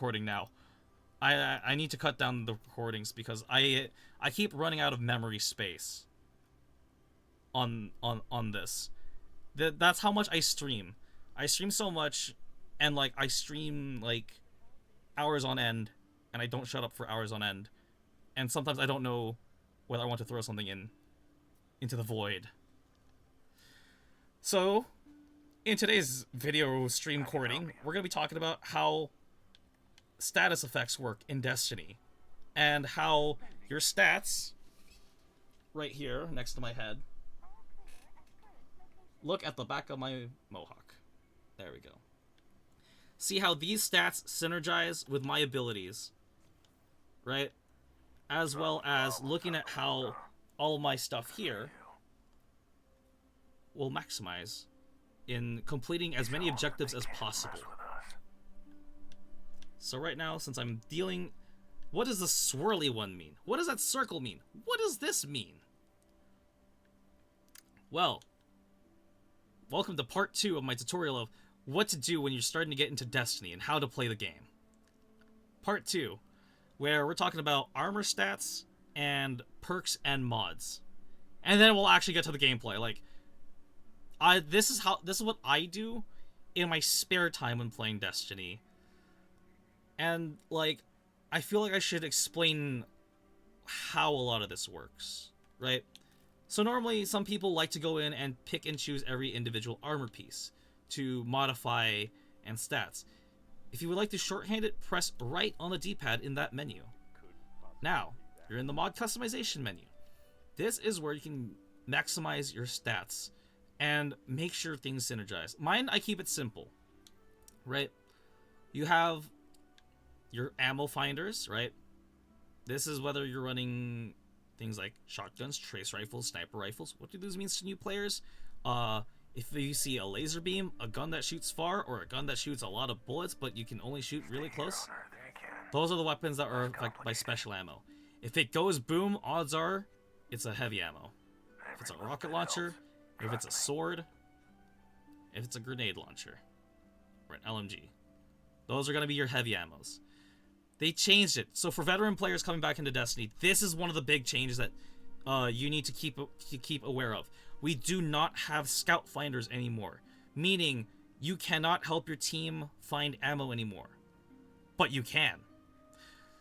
recording now. I need to cut down the recordings because I keep running out of memory space on this. That's how much I stream. I stream so much, and like I stream like hours on end, and I don't shut up for hours on end. And sometimes I don't know whether I want to throw something into the void. So, in today's video stream recording, we're going to be talking about how status effects work in Destiny, and how your stats, right here next to my head, look at the back of my mohawk. There we go. See how these stats synergize with my abilities, right? As well as looking at how all of my stuff here will maximize in completing as many objectives as possible. So right now, since I'm dealing... What does the swirly one mean? What does that circle mean? What does this mean? Well, welcome to part 2 of my tutorial of what to do when you're starting to get into Destiny and how to play the game. Part 2, where we're talking about armor stats and perks and mods. And then we'll actually get to the gameplay. Like, this is what I do in my spare time when playing Destiny. And, like, I feel like I should explain how a lot of this works, right? So normally, some people like to go in and pick and choose every individual armor piece to modify and stats. If you would like to shorthand it, press right on the D-pad in that menu. Now, you're in the mod customization menu. This is where you can maximize your stats and make sure things synergize. Mine, I keep it simple, right? You have your ammo finders, right? This is whether you're running things like shotguns, trace rifles, sniper rifles. What do those mean to new players? If you see a laser beam, a gun that shoots far, or a gun that shoots a lot of bullets, but you can only shoot really close, those are the weapons that are affected by special ammo. If it goes boom, odds are it's a heavy ammo. If it's a rocket launcher, if it's a sword, if it's a grenade launcher, or an LMG, those are going to be your heavy ammos. They changed it. So for veteran players coming back into Destiny, this is one of the big changes that you need to keep aware of. We do not have scout finders anymore, meaning you cannot help your team find ammo anymore. But you can.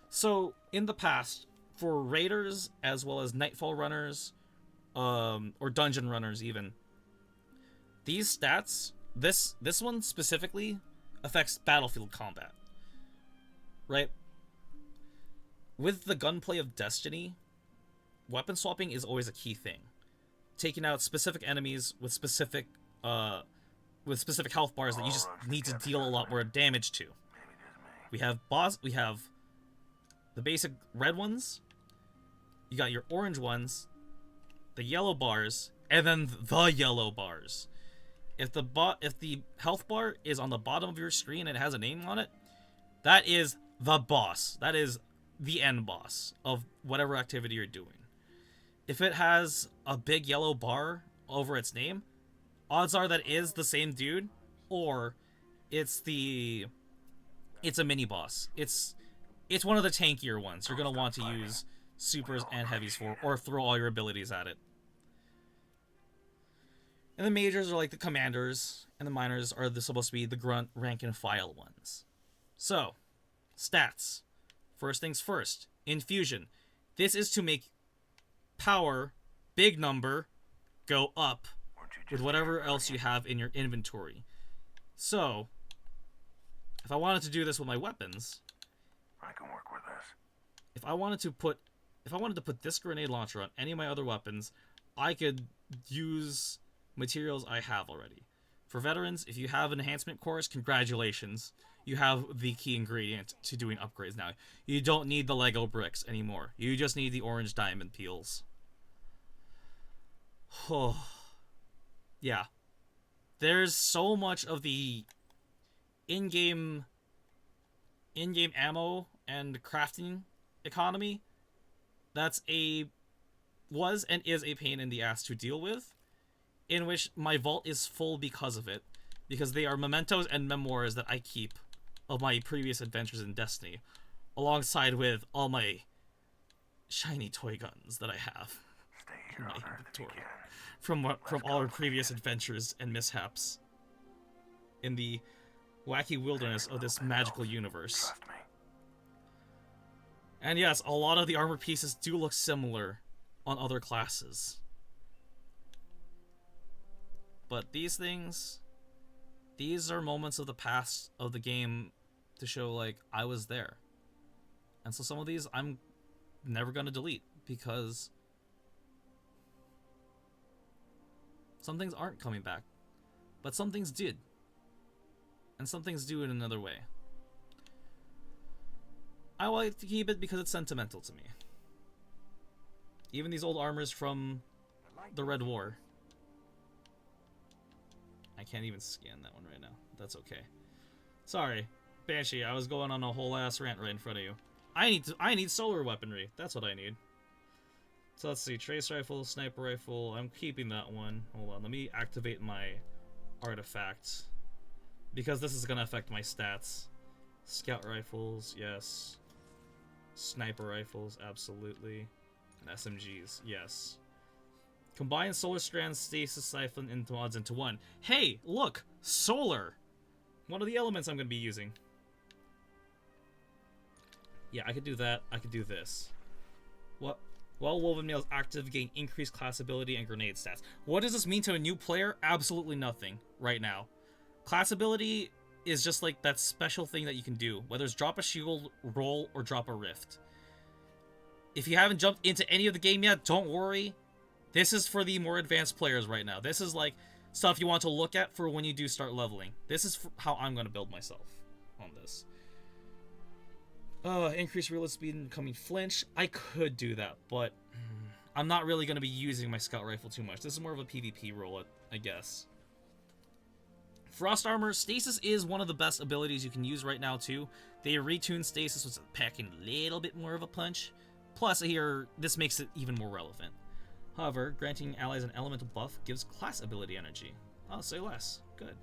So in the past, for raiders as well as nightfall runners, or dungeon runners even, these stats, this one specifically affects battlefield combat, right? With the gunplay of Destiny, weapon swapping is always a key thing. Taking out specific enemies with specific health bars that you just need to deal a lot more damage to. We have the basic red ones. You got your orange ones, the yellow bars, and then the yellow bars. If the health bar is on the bottom of your screen and it has a name on it, that is the boss. That is the end boss of whatever activity you're doing. If it has a big yellow bar over its name, odds are that is the same dude, or it's a mini boss. It's one of the tankier ones. You're gonna want to use supers and heavies for, or throw all your abilities at it. And the majors are like the commanders, and the minors are supposed to be the grunt, rank and file ones. So, stats. First things first, infusion. This is to make power, big number, go up with whatever else you have in your inventory. So, if I wanted to do this with my weapons, I can work with this. If I wanted to put this grenade launcher on any of my other weapons, I could use materials I have already. For veterans, if you have an enhancement course, congratulations. You have the key ingredient to doing upgrades now. You don't need the Lego bricks anymore. You just need the orange diamond peels. Oh. Yeah. There's so much of the in-game ammo and crafting economy was and is a pain in the ass to deal with, in which my vault is full because of it, because they are mementos and memoirs that I keep of my previous adventures in Destiny, alongside with all my shiny toy guns that I have Stay in here my on Earth if you inventory can. from all our previous adventures and mishaps in the wacky wilderness of this magical universe. Trust me. And yes, a lot of the armor pieces do look similar on other classes. But these things, these are moments of the past of the game to show, like, I was there. And so some of these I'm never going to delete because some things aren't coming back. But some things did. And some things do in another way. I like to keep it because it's sentimental to me. Even these old armors from the Red War. I can't even scan that one right now. That's okay. Sorry, Banshee, I was going on a whole ass rant right in front of you. I need solar weaponry. That's what I need. So let's see, trace rifle, sniper rifle. I'm keeping that one. Hold on, let me activate my artifact because this is gonna affect my stats. Scout rifles, yes. Sniper rifles, absolutely. And SMGs, yes. Combine solar strand, stasis siphon, and mods into one. Hey, look! Solar! One of the elements I'm going to be using. Yeah, I could do that. I could do this. What? While Woven Mail is active, gain increased class ability and grenade stats. What does this mean to a new player? Absolutely nothing right now. Class ability is just like that special thing that you can do, whether it's drop a shield, roll, or drop a rift. If you haven't jumped into any of the game yet, don't worry. This is for the more advanced players right now. This is like stuff you want to look at for when you do start leveling. This is how I'm going to build myself on this. Increase reload speed and incoming flinch. I could do that, but I'm not really going to be using my scout rifle too much. This is more of a PvP role, I guess. Frost armor. Stasis is one of the best abilities you can use right now, too. They retune stasis, which is packing a little bit more of a punch. Plus, here, this makes it even more relevant. However, granting allies an elemental buff gives class ability energy. I'll say less. Good.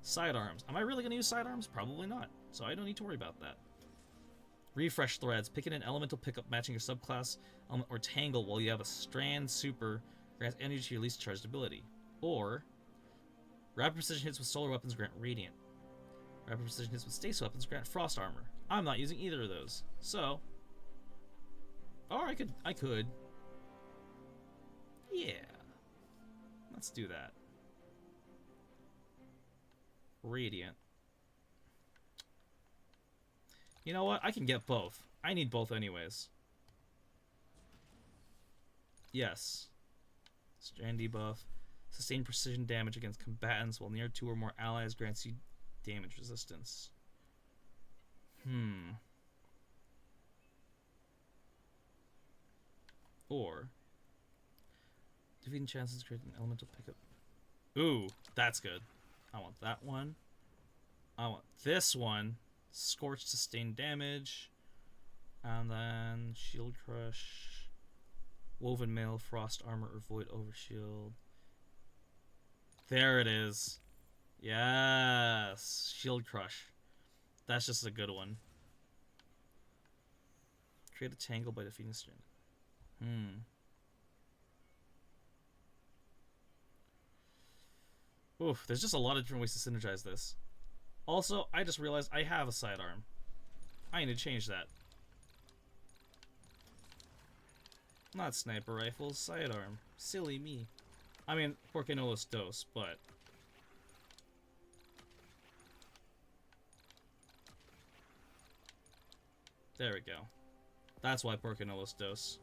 Sidearms. Am I really going to use sidearms? Probably not. So I don't need to worry about that. Refresh threads. Picking an elemental pickup matching your subclass element or tangle while you have a strand super grants energy to your least charged ability. Or rapid precision hits with solar weapons grant radiant. Rapid precision hits with stasis weapons grant frost armor. I'm not using either of those. So, or I could. Yeah. Let's do that. Radiant. You know what? I can get both. I need both anyways. Yes. Strand debuff. Sustained precision damage against combatants while near two or more allies grants you damage resistance. Or defeating chances create an elemental pickup. Ooh, that's good. I want that one. I want this one. Scorch, sustained damage. And then shield crush. Woven mail, frost armor, or void overshield. There it is. Yes. Shield crush. That's just a good one. Create a tangle by defeating strand. Oof, there's just a lot of different ways to synergize this. Also, I just realized I have a sidearm. I need to change that. Not sniper rifles, sidearm. Silly me. I mean, Porque no los dos, but... There we go. That's why Porque no los dos.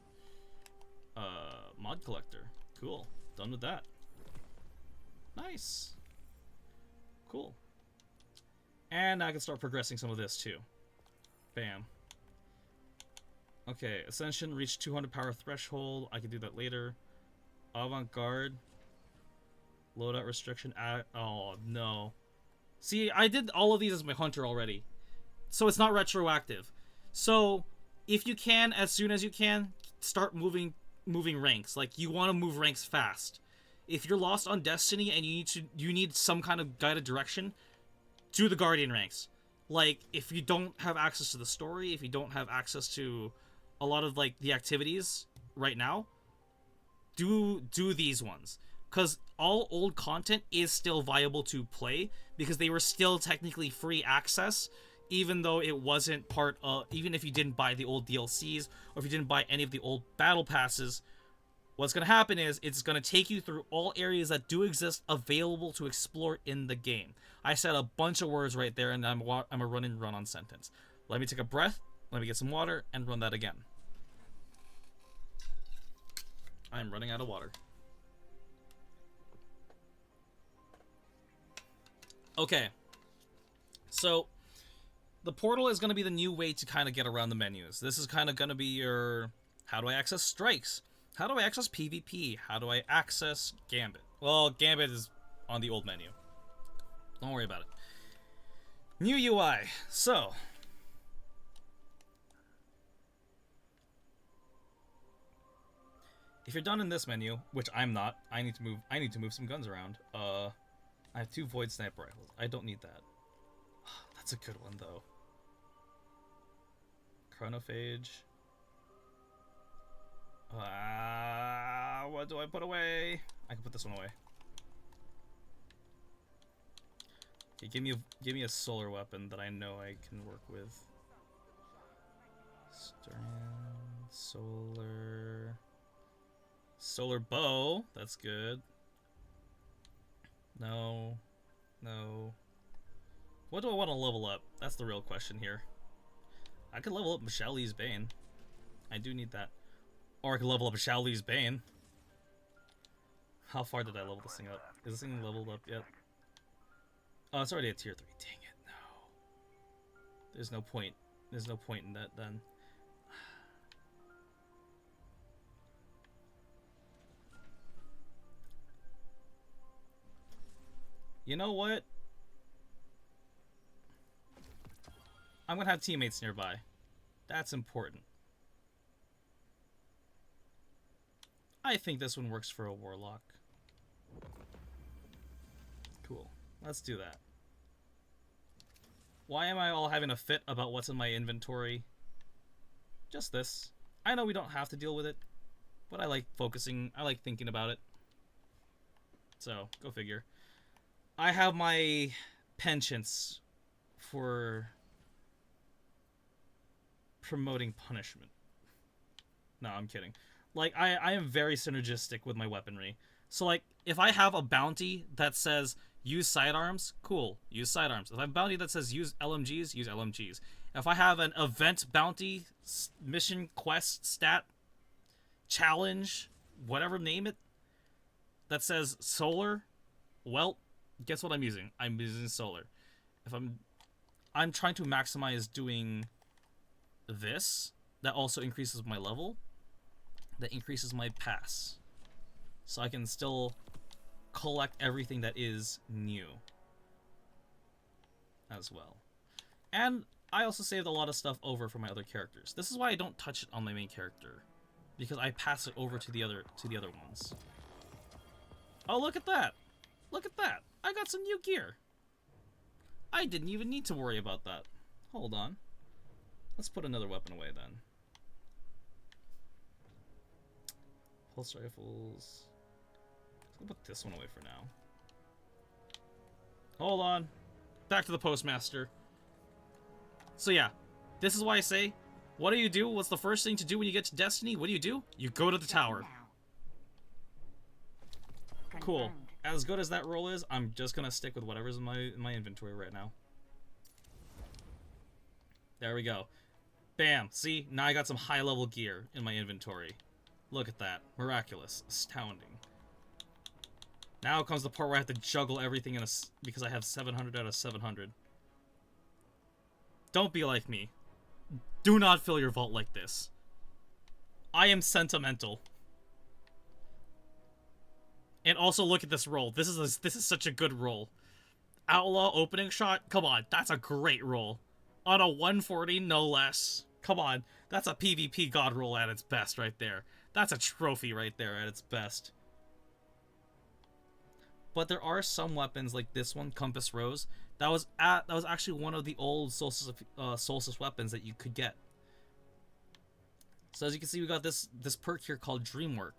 Mod collector. Cool. Done with that. Nice. Cool. And I can start progressing some of this too. Bam. Okay, Ascension reached 200 power threshold. I can do that later. Avant-garde. Loadout restriction. Oh, no. See, I did all of these as my hunter already. So it's not retroactive. So, if you can, as soon as you can, start moving ranks. Like, you want to move ranks fast. If you're lost on Destiny and you need some kind of guided direction, do the Guardian ranks. Like, if you don't have access to the story, if you don't have access to a lot of, like, the activities right now, do these ones. Because all old content is still viable to play, because they were still technically free access, even though it wasn't part of, even if you didn't buy the old DLCs, or if you didn't buy any of the old battle passes. What's going to happen is it's going to take you through all areas that do exist available to explore in the game. I said a bunch of words right there, and I'm a run on sentence. Let me take a breath, let me get some water, and run that again. I'm running out of water. Okay. So, the portal is going to be the new way to kind of get around the menus. This is kind of going to be your, how do I access strikes? How do I access PvP? How do I access Gambit? Well, Gambit is on the old menu. Don't worry about it. New UI. So, if you're done in this menu, which I'm not, I need to move some guns around. I have 2 void sniper rifles. I don't need that. That's a good one though. Chronophage. What do I put away? I can put this one away. Okay, give me a solar weapon that I know I can work with. Strand, solar bow. That's good. No. What do I want to level up? That's the real question here. I could level up Michelle's Bane. I do need that. Or I could level up Michelle's Bane. How far did I level this thing up? Is this thing leveled up yet? Oh, it's already at tier 3. Dang it, no. There's no point. There's no point in that then. You know what? I'm gonna have teammates nearby. That's important. I think this one works for a warlock. Cool. Let's do that. Why am I all having a fit about what's in my inventory? Just this. I know we don't have to deal with it, but I like focusing, I like thinking about it. So, go figure. I have my penchants for promoting punishment. No, I'm kidding. Like, I am very synergistic with my weaponry. So, like, if I have a bounty that says use sidearms, cool, use sidearms. If I have a bounty that says use LMGs, use LMGs. If I have an event bounty, mission, quest, stat, challenge, whatever name it, that says solar, well, guess what I'm using? I'm using solar. If I'm trying to maximize doing this, that also increases my level, that increases my pass. So I can still collect everything that is new as well. And I also saved a lot of stuff over for my other characters. This is why I don't touch it on my main character, because I pass it over to the other ones. Oh, look at that. Look at that. I got some new gear. I didn't even need to worry about that. Hold on. Let's put another weapon away then. Pulse rifles. I'll put this one away for now. Hold on. Back to the postmaster. So yeah, this is why I say, what do you do? What's the first thing to do when you get to Destiny? What do? You go to the tower. Cool. As good as that roll is, I'm just gonna stick with whatever's in my inventory right now. There we go. Bam. See? Now I got some high-level gear in my inventory. Look at that. Miraculous. Astounding. Now comes the part where I have to juggle everything because I have 700 out of 700. Don't be like me. Do not fill your vault like this. I am sentimental. And also look at this roll. This is such a good roll. Outlaw opening shot. Come on, that's a great roll. On a 140, no less. Come on, that's a PvP god roll at its best right there. That's a trophy right there at its best. But there are some weapons like this one, Compass Rose, that was actually one of the old Solstice weapons that you could get. So as you can see, we got this perk here called Dream Work.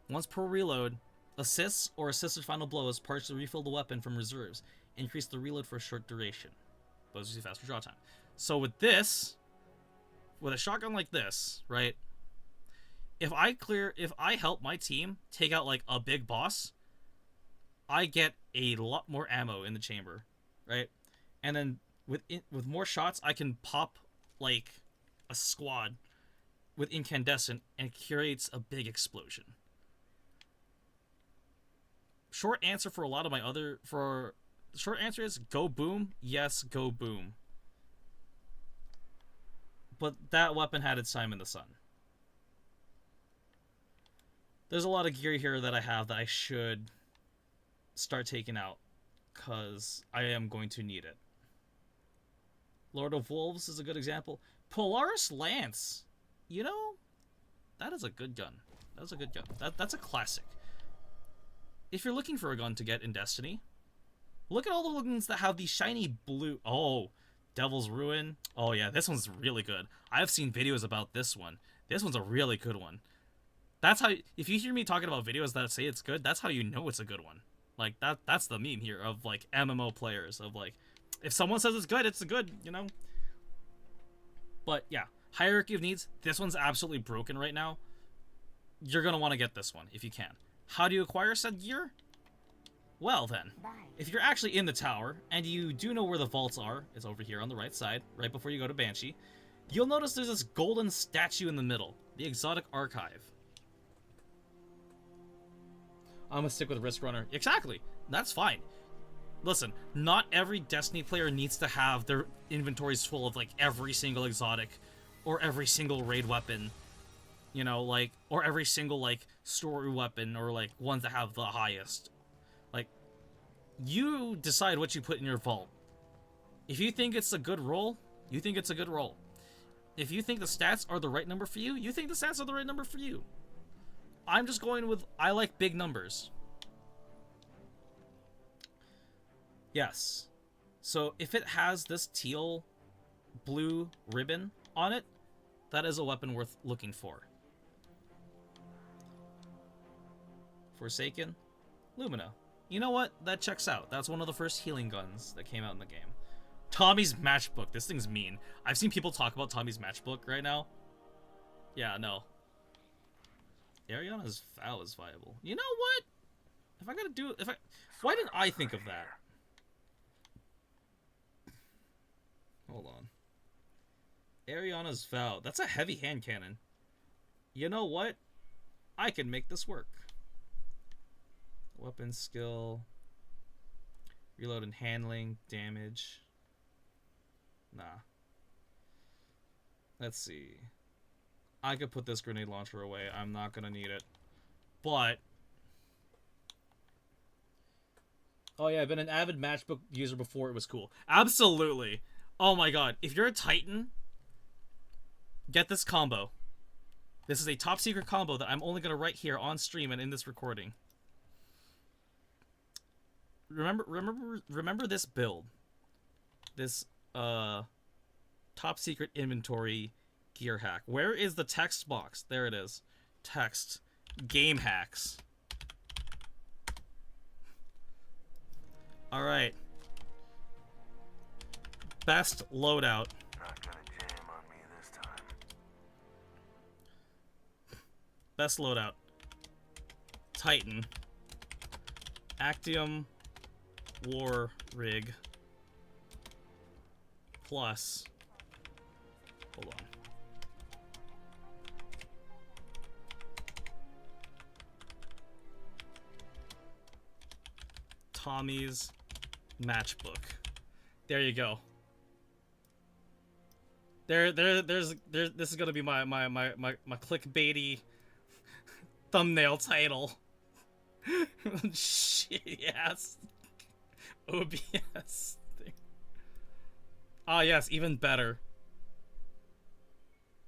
Once per reload, assists or assisted final blows partially refill the weapon from reserves. Increase the reload for a short duration. Bows you faster draw time. So with this, with a shotgun like this, right? If I help my team take out like a big boss, I get a lot more ammo in the chamber, right? And then with more shots, I can pop like a squad with incandescent and it creates a big explosion. Short answer for a lot of my other the short answer is go boom. Yes, go boom. But that weapon had its time in the sun. There's a lot of gear here that I have that I should start taking out, because I am going to need it. Lord of Wolves is a good example. Polaris Lance, you know, that is a good gun. That's a good gun. That's a classic. If you're looking for a gun to get in Destiny, look at all the guns that have the shiny blue. Oh, Devil's Ruin. Oh yeah, this one's really good. I've seen videos about this one. This one's a really good one. That's how, if you hear me talking about videos that say it's good, that's how you know it's a good one. Like, that's the meme here of, like, MMO players. Of, like, if someone says it's good, you know? But, yeah. Hierarchy of Needs. This one's absolutely broken right now. You're going to want to get this one, if you can. How do you acquire said gear? Well, then. If you're actually in the tower, and you do know where the vaults are, it's over here on the right side, right before you go to Banshee, you'll notice there's this golden statue in the middle. The Exotic Archive. I'm gonna stick with Risk Runner. Exactly. That's fine. Listen, not every Destiny player needs to have their inventories full of, like, every single exotic or every single raid weapon, you know, like, or every single, like, story weapon or, like, ones that have the highest. Like, you decide what you put in your vault. If you think it's a good roll, you think it's a good roll. If you think the stats are the right number for you, you think the stats are the right number for you. I'm just going with, I like big numbers. Yes. So if it has this teal blue ribbon on it, that is a weapon worth looking for. Forsaken. Lumina. You know what? That checks out. That's one of the first healing guns that came out in the game. Tommy's matchbook. This thing's mean. I've seen people talk about Tommy's matchbook right now. Yeah, no. Ariana's Vow is viable. You know what? If I gotta do it, why didn't I think of that? Hold on. Ariana's Vow. That's a heavy hand cannon. You know what? I can make this work. Weapon skill. Reload and handling. Damage. Nah. Let's see. I could put this grenade launcher away. I'm not gonna need it. But... oh yeah, I've been an avid matchbook user before it was cool. Absolutely. Oh my god. If you're a Titan, get this combo. This is a top secret combo that I'm only gonna write here on stream and in this recording. Remember this build. This, top secret inventory gear hack. Where is the text box? There it is. Text. Game hacks. Alright. Best loadout. Not gonna jam on me this time. Best loadout. Titan. Actium War Rig. Plus. Hold on. Tommy's matchbook. There you go. There's this is gonna be my clickbaity thumbnail title. Shitty ass OBS thing. Ah yes, even better.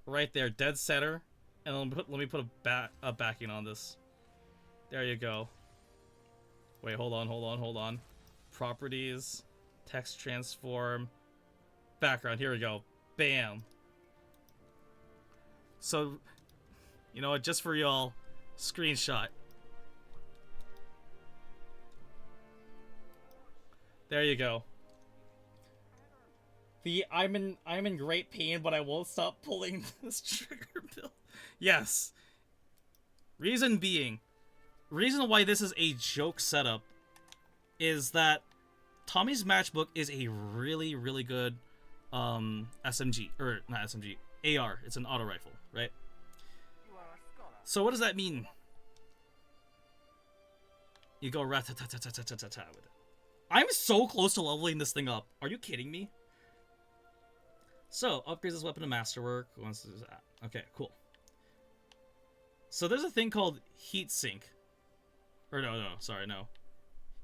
Right there, dead center, and let me put a backing on this. There you go. Wait, hold on. properties, text transform, background. Here we go. Bam. So, you know what? Just for y'all, screenshot. There you go. I'm in great pain, but I won't stop pulling this trigger bill. Yes. Reason why this is a joke setup is that Tommy's matchbook is a really, really good SMG, or not SMG, AR. It's an auto rifle, right? So what does that mean? You go rat-ta-ta-ta-ta-ta-ta-ta with it. I'm so close to leveling this thing up. Are you kidding me? So, upgrades this weapon to masterwork. Okay, cool. So there's a thing called heat sink. Or no.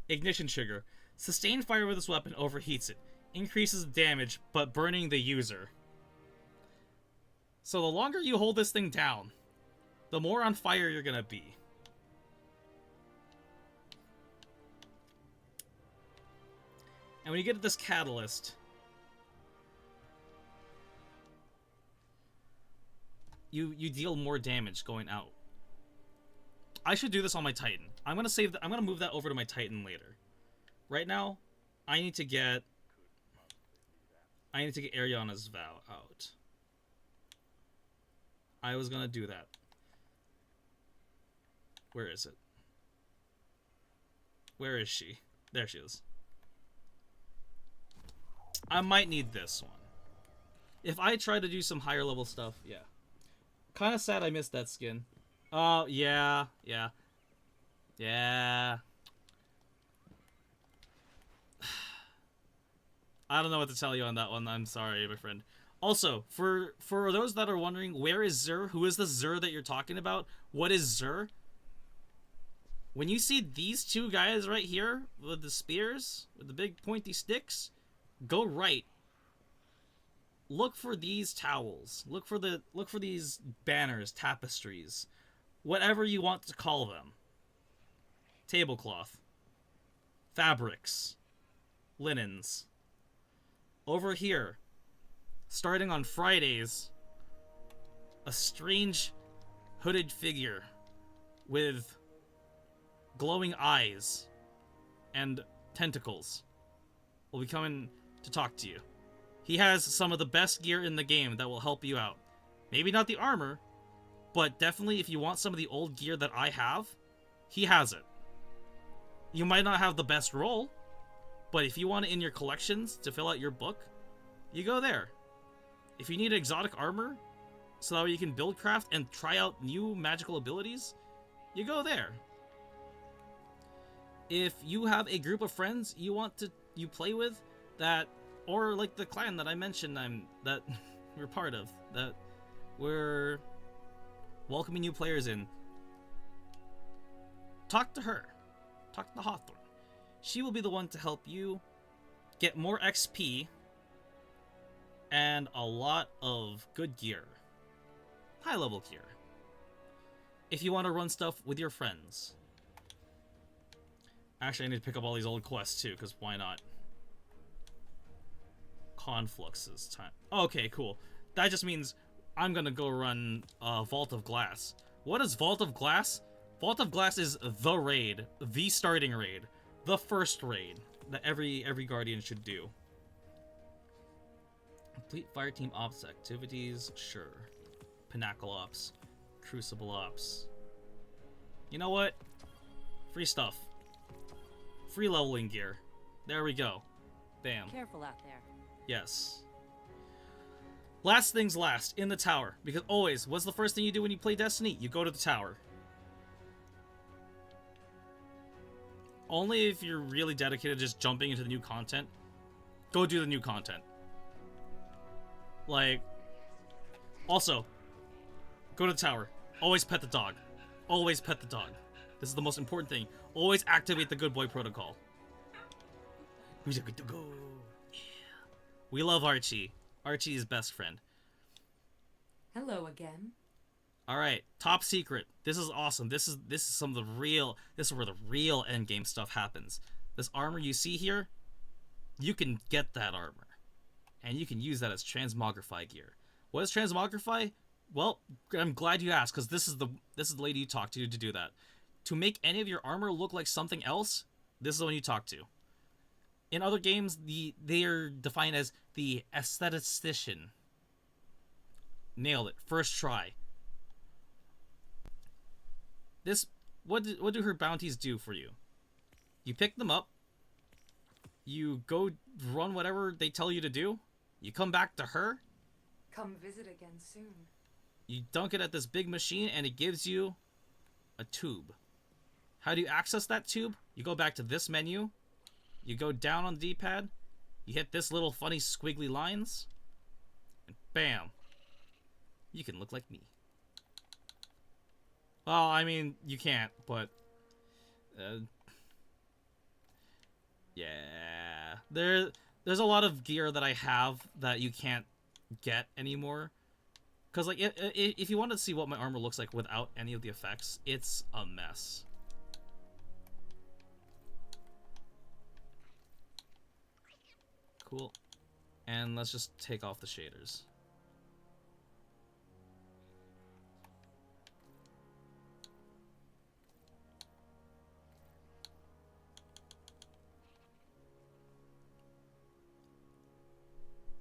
Ignition trigger. Sustained fire with this weapon overheats it. Increases damage, but burning the user. So the longer you hold this thing down, the more on fire you're gonna be. And when you get this catalyst, you deal more damage going out. I should do this on my Titan. I'm gonna move that over to my Titan later. Right now, I need to get Ariana's vow out. I was gonna do that. Where is it? Where is she? There she is. I might need this one. If I try to do some higher level stuff, yeah. Kind of sad I missed that skin. Oh, yeah. I don't know what to tell you on that one. I'm sorry, my friend. Also, for those that are wondering, where is Xur? Who is the Xur that you're talking about? What is Xur? When you see these two guys right here with the spears, with the big pointy sticks, go right. Look for these towels. Look for these banners, tapestries, whatever you want to call them. Tablecloth, fabrics, linens. Over here, starting on Fridays, a strange hooded figure with glowing eyes and tentacles will be coming to talk to you. He has some of the best gear in the game that will help you out. Maybe not the armor, but definitely if you want some of the old gear that I have, he has it. You might not have the best roll, but if you want it in your collections to fill out your book, you go there. If you need exotic armor so that you can build craft and try out new magical abilities, you go there. If you have a group of friends you play with that, or like the clan that I mentioned that we're part of, that we're welcoming new players in, talk to her. Talk to Hawthorne. She will be the one to help you get more XP and a lot of good gear. High level gear. If you want to run stuff with your friends. Actually, I need to pick up all these old quests too, because why not? Confluxes time. Okay, cool. That just means I'm gonna go run Vault of Glass. What is Vault of Glass? Vault of Glass is the raid, the starting raid, the first raid that every Guardian should do. Complete Fireteam Ops activities, sure. Pinnacle Ops, Crucible Ops. You know what? Free stuff. Free leveling gear. There we go. Bam. Careful out there. Yes. Last things last, in the tower. Because always, what's the first thing you do when you play Destiny? You go to the tower. Only if you're really dedicated to just jumping into the new content, go do the new content. Like, also, go to the tower. Always pet the dog. Always pet the dog. This is the most important thing. Always activate the good boy protocol. Who's a good to go? Yeah. We love Archie. Archie is best friend. Hello again. All right, top secret. This is awesome. This is some of the real. This is where the real endgame stuff happens. this armor you see here, you can get that armor. And you can use that as transmogrify gear. What is transmogrify? Well, I'm glad you asked, because this is the lady you talk to do that. To make any of your armor look like something else, this is the one you talk to. In other games, they are defined as the aesthetician. Nailed it. First try. What do her bounties do for you? You pick them up. You go run whatever they tell you to do. You come back to her. Come visit again soon. You dunk it at this big machine, and it gives you a tube. How do you access that tube? You go back to this menu. You go down on the D-pad. You hit this little funny squiggly lines. And bam. You can look like me. Well, I mean, you can't, but... yeah. There's a lot of gear that I have that you can't get anymore. Because, like, if you wanted to see what my armor looks like without any of the effects, it's a mess. Cool. And let's just take off the shaders.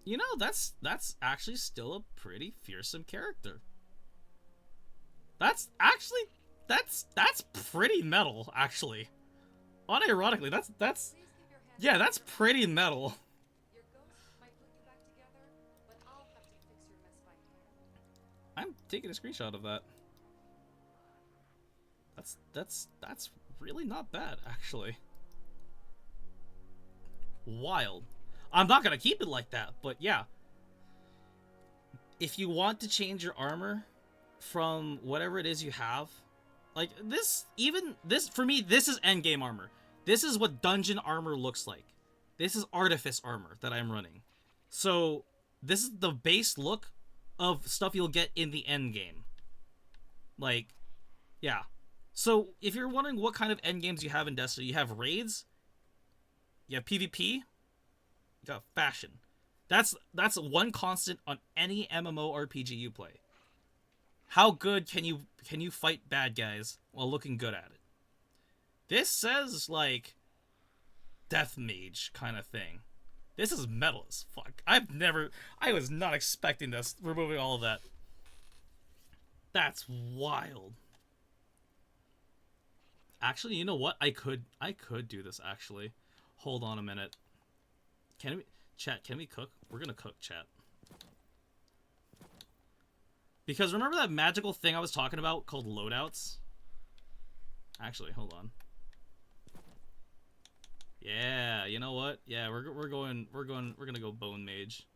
You know, that's actually still a pretty fearsome character. That's pretty metal, actually. Unironically, that's yeah, that's pretty metal. Your ghost might put you back together, but I'll have to fix your mess by hand. I'm taking a screenshot of that. That's really not bad, actually. Wild. I'm not gonna keep it like that, but yeah. If you want to change your armor from whatever it is you have, like this, for me, this is endgame armor. This is what dungeon armor looks like. This is artifice armor that I'm running. So this is the base look of stuff you'll get in the endgame. Like, yeah. So if you're wondering what kind of endgames you have in Destiny, you have raids, you have PvP, you got fashion. That's one constant on any MMORPG you play. How good can you fight bad guys while looking good at it? This says, like, death mage kind of thing. This is metal as fuck. I was not expecting this, removing all of that. That's wild. Actually, you know what? I could do this, actually. Hold on a minute. Can we cook? We're gonna cook, chat. Because remember that magical thing I was talking about called loadouts? Actually, hold on. Yeah, you know what? Yeah, we're gonna go bone mage.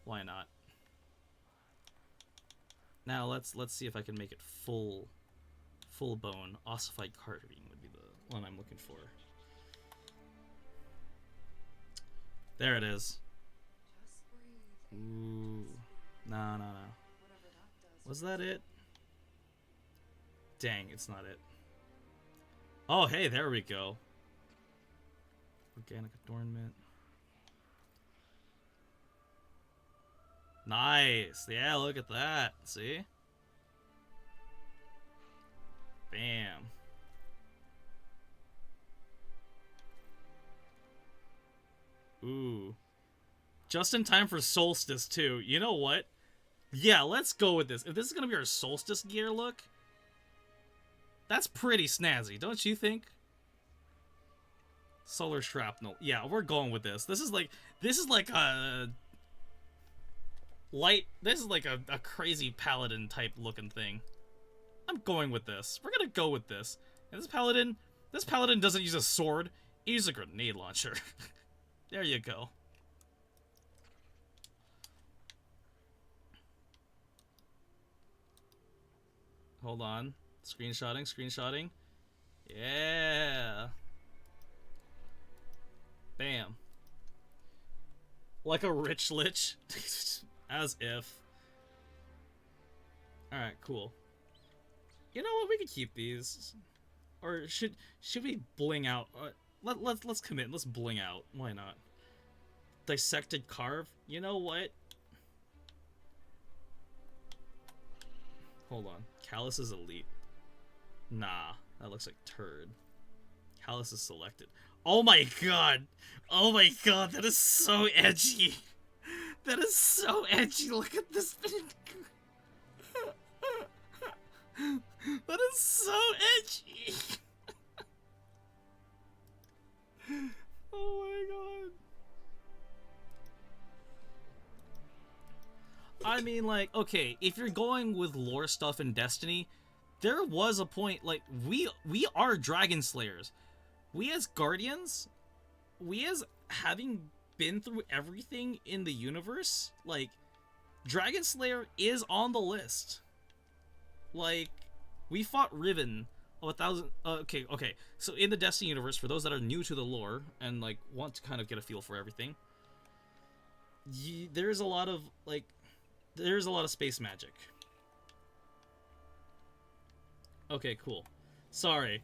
Why not? Now let's see if I can make it full bone. Ossified carving would be the one I'm looking for. There it is. Just breathe. Ooh. No. Was that it? Dang, it's not it. Oh, hey, there we go. Organic adornment. Nice. Yeah, look at that. See? Bam. Ooh. Just in time for Solstice, too. You know what? Yeah, let's go with this. If this is going to be our Solstice gear look, that's pretty snazzy, don't you think? Solar shrapnel. Yeah, we're going with this. This is like a light. This is like a crazy paladin type looking thing. I'm going with this. We're gonna go with this. And this paladin doesn't use a sword. He uses a grenade launcher. There you go. Hold on. Screenshotting. Yeah. Bam. Like a rich lich. As if. Alright, cool. You know what? We can keep these. Or should we bling out? Let's commit. Let's bling out. Why not? Dissected carve. You know what? Hold on. Callus is elite. Nah, that looks like turd. Callus is selected. Oh my god! Oh my god, that is so edgy! That is so edgy, look at this thing! That is so edgy! Oh my god. I mean, like, okay, if you're going with lore stuff in Destiny, there was a point, like, we are Dragon Slayers. We as Guardians, we as having been through everything in the universe, like, Dragon Slayer is on the list. Like, we fought Riven 1,000... okay. So in the Destiny universe, for those that are new to the lore and, like, want to kind of get a feel for everything, there's a lot of, like, there's a lot of space magic. Okay, cool. Sorry.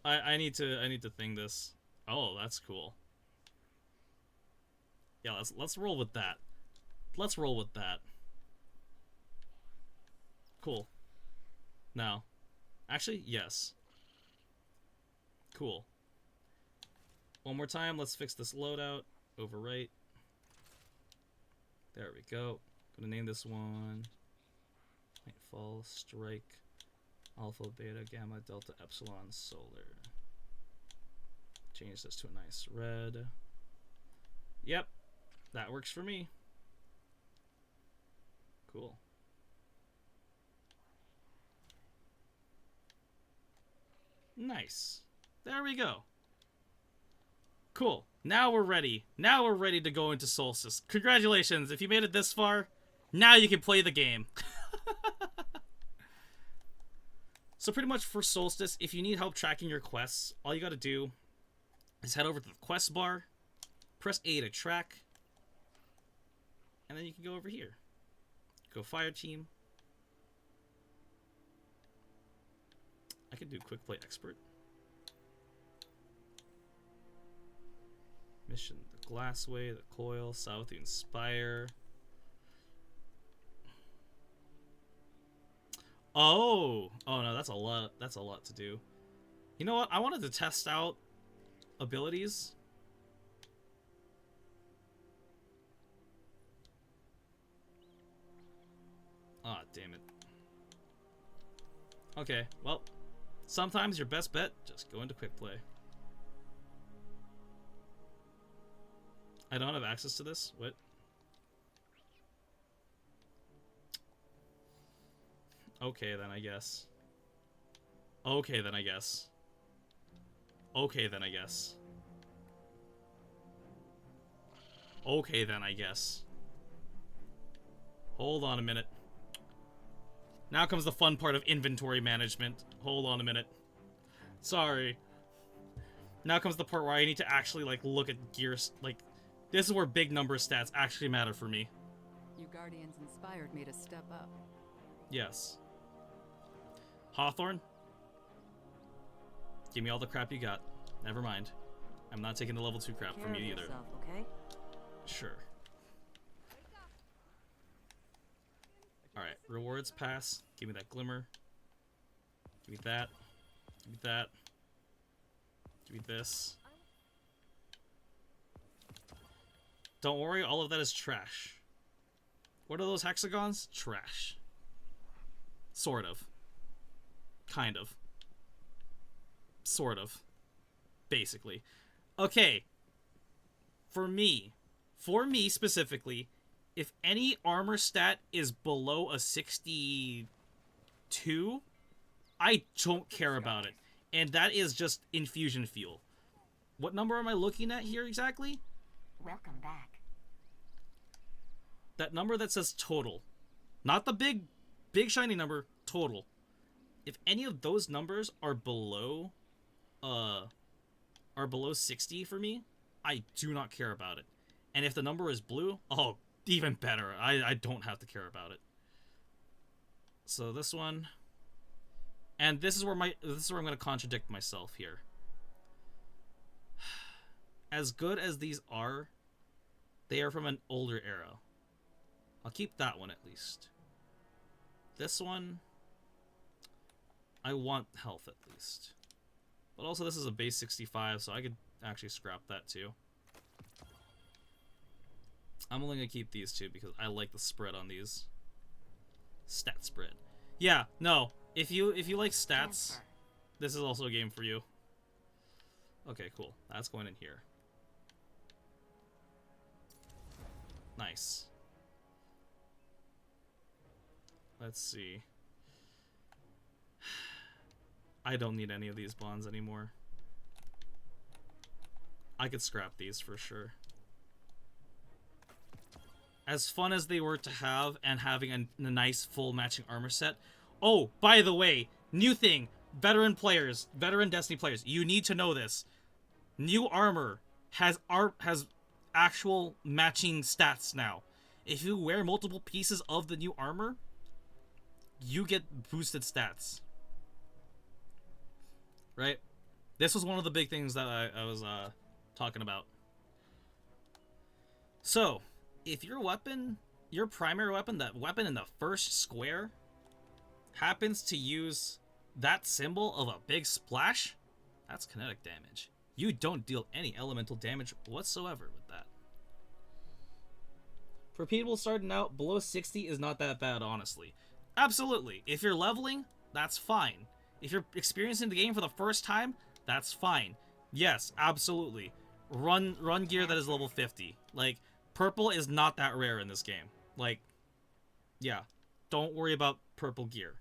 I need to thing this. Oh, that's cool. Yeah, let's roll with that. Let's roll with that. Cool. Now, actually, yes. Cool. One more time, let's fix this loadout. Overwrite. There we go. Gonna name this one Nightfall, Strike, Alpha, Beta, Gamma, Delta, Epsilon, Solar. Change this to a nice red. Yep, that works for me. Cool. Nice. There we go. Cool. Now we're ready. Now we're ready to go into Solstice. Congratulations. If you made it this far, now you can play the game. So pretty much for Solstice, if you need help tracking your quests, all you gotta do is head over to the quest bar, press A to track, and then you can go over here. Go Fire Team. I could do Quick Play Expert. Mission, the Glassway, the Coil, South, the Inspire. Oh no, that's a lot. That's a lot to do. You know what? I wanted to test out abilities. Ah, damn it. Okay, well, sometimes your best bet, just go into quick play. I don't have access to this? What? Okay, then I guess. Okay, then I guess. Okay, then I guess. Okay, then I guess. Hold on a minute. Now comes the fun part of inventory management. Hold on a minute. Sorry. Now comes the part where I need to actually, like, look at gears. Like, this is where big number stats actually matter for me. You Guardians inspired me to step up. Yes. Hawthorne? Give me all the crap you got. Never mind. I'm not taking the level 2 crap from you either. Yourself, okay? Sure. Alright, rewards pass. Give me that glimmer. Give me that. Give me that. Give me this. Don't worry, all of that is trash. What are those hexagons? Trash. Sort of. Kind of. Sort of. Basically. Okay. For me specifically, if any armor stat is below a 62, I don't care about it. And that is just infusion fuel. What number am I looking at here exactly? Welcome back. That number that says total. Not the big shiny number, total. If any of those numbers are below 60 for me, I do not care about it. And if the number is blue, oh, even better. I don't have to care about it. So this one, And this is where I'm going to contradict myself here. As good as these are, they are from an older era. I'll keep that one at least. This one, I want health at least. But also this is a base 65, so I could actually scrap that too. I'm only going to keep these two because I like the spread on these. Stat spread. Yeah, no. If you like stats, this is also a game for you. Okay, cool. That's going in here. Nice. Let's see. I don't need any of these bonds anymore. I could scrap these for sure. As fun as they were to have, and having a nice full matching armor set. Oh, by the way, new thing. Veteran players, veteran Destiny players, you need to know this. New armor has actual matching stats now. If you wear multiple pieces of the new armor, you get boosted stats. Right? This was one of the big things that I was talking about. So, if your weapon, your primary weapon, that weapon in the first square, happens to use that symbol of a big splash, that's kinetic damage. You don't deal any elemental damage whatsoever with that. For people starting out, below 60 is not that bad, honestly. Absolutely. If you're leveling, that's fine. If you're experiencing the game for the first time, that's fine. Yes, absolutely. Run gear that is level 50. Like, purple is not that rare in this game. Like, yeah. Don't worry about purple gear.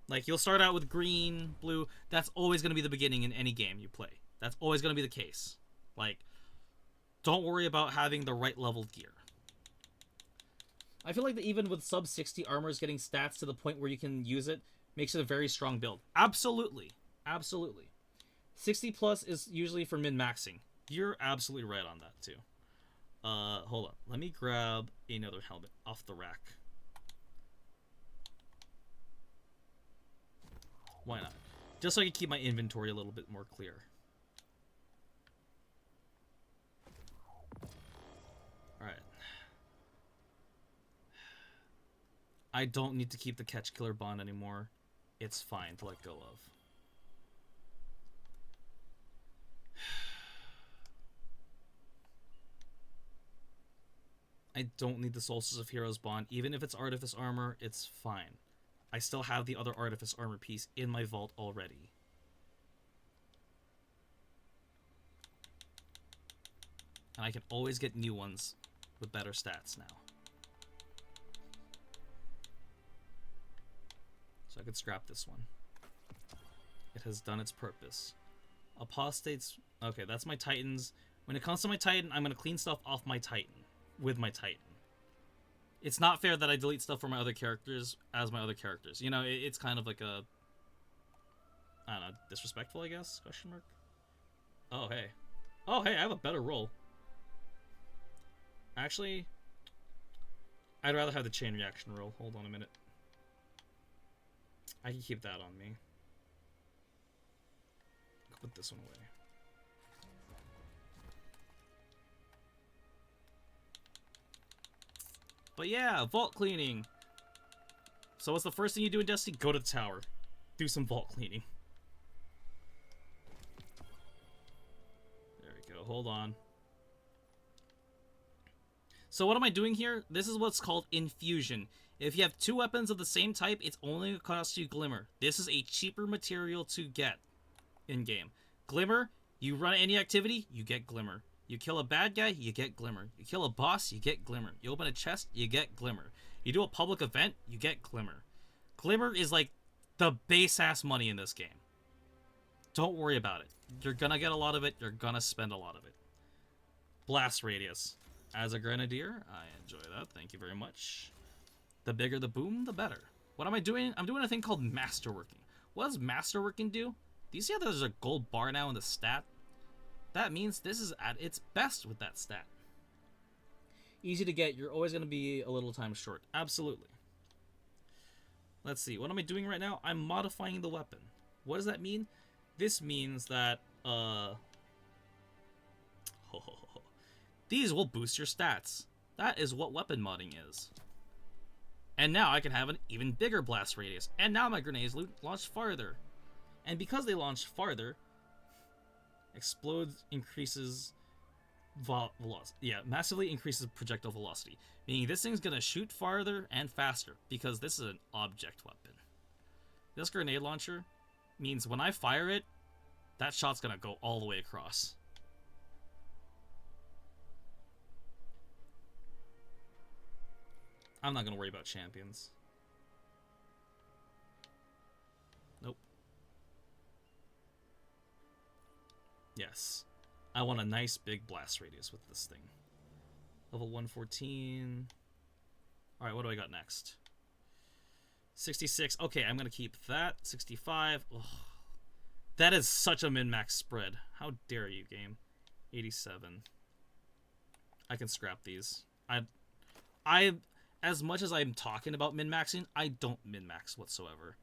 Like, you'll start out with green, blue. That's always going to be the beginning in any game you play. That's always going to be the case. Like, don't worry about having the right leveled gear. I feel like that even with sub 60 armors getting stats to the point where you can use it makes it a very strong build. Absolutely. Absolutely. 60 plus is usually for min-maxing. You're absolutely right on that too. Hold on. Let me grab another helmet off the rack. Why not? Just so I can keep my inventory a little bit more clear. Alright. I don't need to keep the catch killer bond anymore. It's fine to let go of. I don't need the Solstice of Heroes bond. Even if it's Artifice armor, it's fine. I still have the other Artifice armor piece in my vault already. And I can always get new ones with better stats now. So I could scrap this one. It has done its purpose. Apostates... Okay, that's my Titans. When it comes to my Titan, I'm going to clean stuff off my Titan. With my Titan. It's not fair that I delete stuff for my other characters as my other characters. You know, it's kind of like a... I don't know, disrespectful, I guess? Question mark? Oh, hey. Oh, hey, I have a better roll. Actually, I'd rather have the chain reaction roll. Hold on a minute. I can keep that on me. Put this one away. But yeah, vault cleaning. So what's the first thing you do in Destiny? Go to the tower. Do some vault cleaning. There we go. Hold on. So what am I doing here? This is what's called infusion. If you have two weapons of the same type, it's only going to cost you Glimmer. This is a cheaper material to get in-game. Glimmer, you run any activity, you get Glimmer. You kill a bad guy, you get Glimmer. You kill a boss, you get Glimmer. You open a chest, you get Glimmer. You do a public event, you get Glimmer. Glimmer is like the base-ass money in this game. Don't worry about it. You're gonna get a lot of it, you're gonna spend a lot of it. Blast radius. As a grenadier, I enjoy that, thank you very much. The bigger the boom, the better. What am I doing? I'm doing a thing called masterworking. What does masterworking do? Do you see how there's a gold bar now in the stat? That means this is at its best with that stat. Easy to get, you're always going to be a little time short. Absolutely. Let's see. What am I doing right now? I'm modifying the weapon. What does that mean? This means that, these will boost your stats. That is what weapon modding is. And now I can have an even bigger blast radius. And now my grenades launch farther. And because they launch farther, explodes increases velocity. Yeah, massively increases projectile velocity. Meaning this thing's gonna shoot farther and faster because this is an object weapon. This grenade launcher means when I fire it, that shot's gonna go all the way across. I'm not gonna worry about champions. Nope. Yes. I want a nice big blast radius with this thing. Level 114. Alright, what do I got next? 66. Okay, I'm gonna keep that. 65. Ugh. That is such a min-max spread. How dare you, game? 87. I can scrap these. I as much as I'm talking about min-maxing, I don't min-max whatsoever.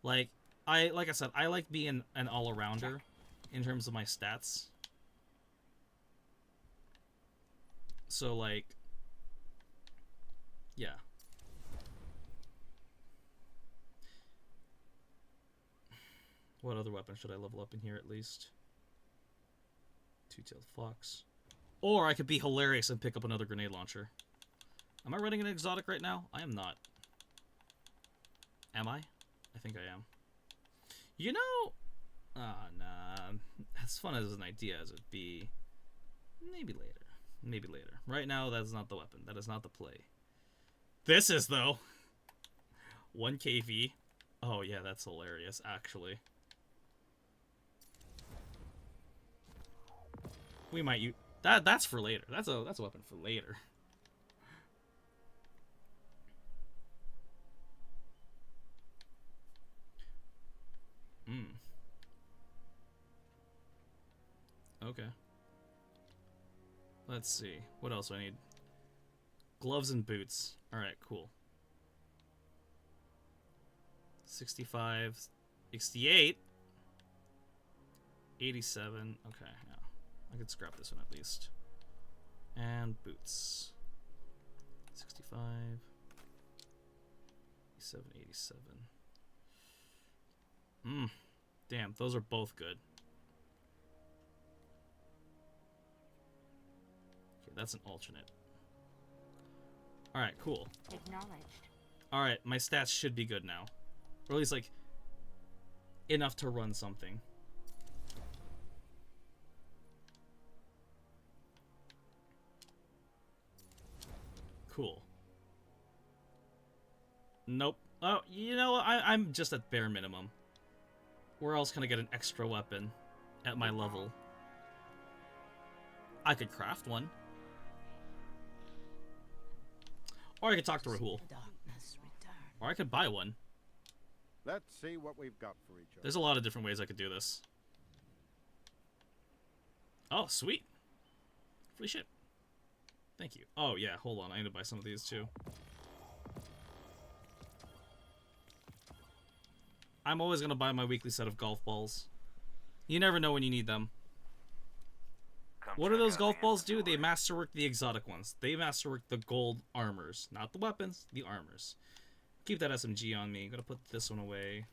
Like I said, I like being an all-arounder in terms of my stats. So, like, yeah. What other weapon should I level up in here at least? Two-tailed fox. Or I could be hilarious and pick up another grenade launcher. Am I running an exotic right now? I am not. Am I? I think I am. You know... nah. As fun as an idea as it'd be. Maybe later. Maybe later. Right now, that's not the weapon. That is not the play. This is, though. 1 KV. Oh, yeah, that's hilarious, actually. We might use... That's for later. That's a weapon for later. Okay. Let's see. What else do I need? Gloves and boots. Alright, cool. 65. 68. 87. Okay, yeah. I could scrap this one at least. And boots. 65. 87, 87. Damn, those are both good. Okay, that's an alternate. Alright, cool. Acknowledged. Alright, my stats should be good now. Or at least, like, enough to run something. Cool. Nope. Oh, you know, I'm just at bare minimum. Where else can I get an extra weapon at my level? I could craft one. Or I could talk to Rahul. Or I could buy one. Let's see what we've got for each other. There's a lot of different ways I could do this. Oh, sweet. Free ship. Thank you. Oh, yeah, hold on. I need to buy some of these, too. I'm always going to buy my weekly set of golf balls. You never know when you need them. What do those golf balls do? They masterwork the exotic ones. They masterwork the gold armors. Not the weapons, the armors. Keep that SMG on me. Gotta put this one away.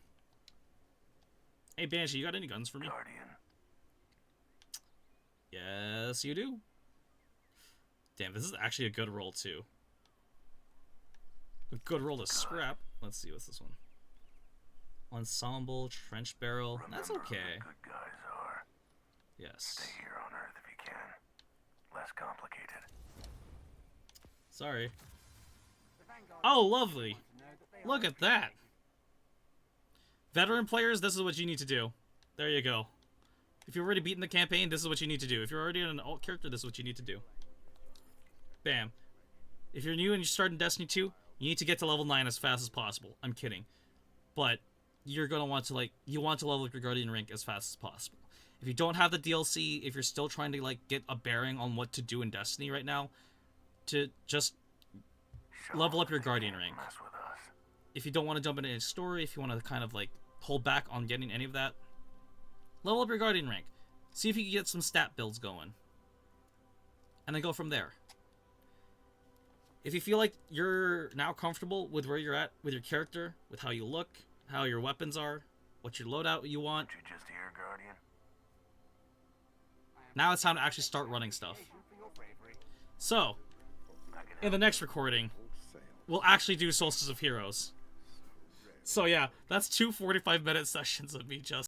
Hey, Banshee, you got any guns for me? Guardian. Yes, you do. Damn, this is actually a good roll, too. A good roll to scrap. Let's see, what's this one? Ensemble, trench barrel. That's Remember who okay. the good guys are. Yes. Stay here on Earth if you can. Less complicated. Sorry. Oh, lovely. Look at that. Veteran players, this is what you need to do. There you go. If you've already beaten the campaign, this is what you need to do. If you're already an alt character, this is what you need to do. Bam. If you're new and you're starting Destiny 2, you need to get to level 9 as fast as possible. I'm kidding. But you're going to want to, like, you want to level up your Guardian rank as fast as possible. If you don't have the DLC, if you're still trying to, like, get a bearing on what to do in Destiny right now, to just level up your Guardian rank. Mess with us. if you don't want to jump into any story, if you want to kind of like hold back on getting any of that, level up your Guardian rank. See if you can get some stat builds going. And then go from there. If you feel like you're now comfortable with where you're at with your character, with how you look, how your weapons are, what your loadout you want, Did you just hear, Guardian? now it's time to actually start running stuff. So, in the next recording, we'll actually do Solstice of Heroes. So yeah, that's two 45-minute sessions of me just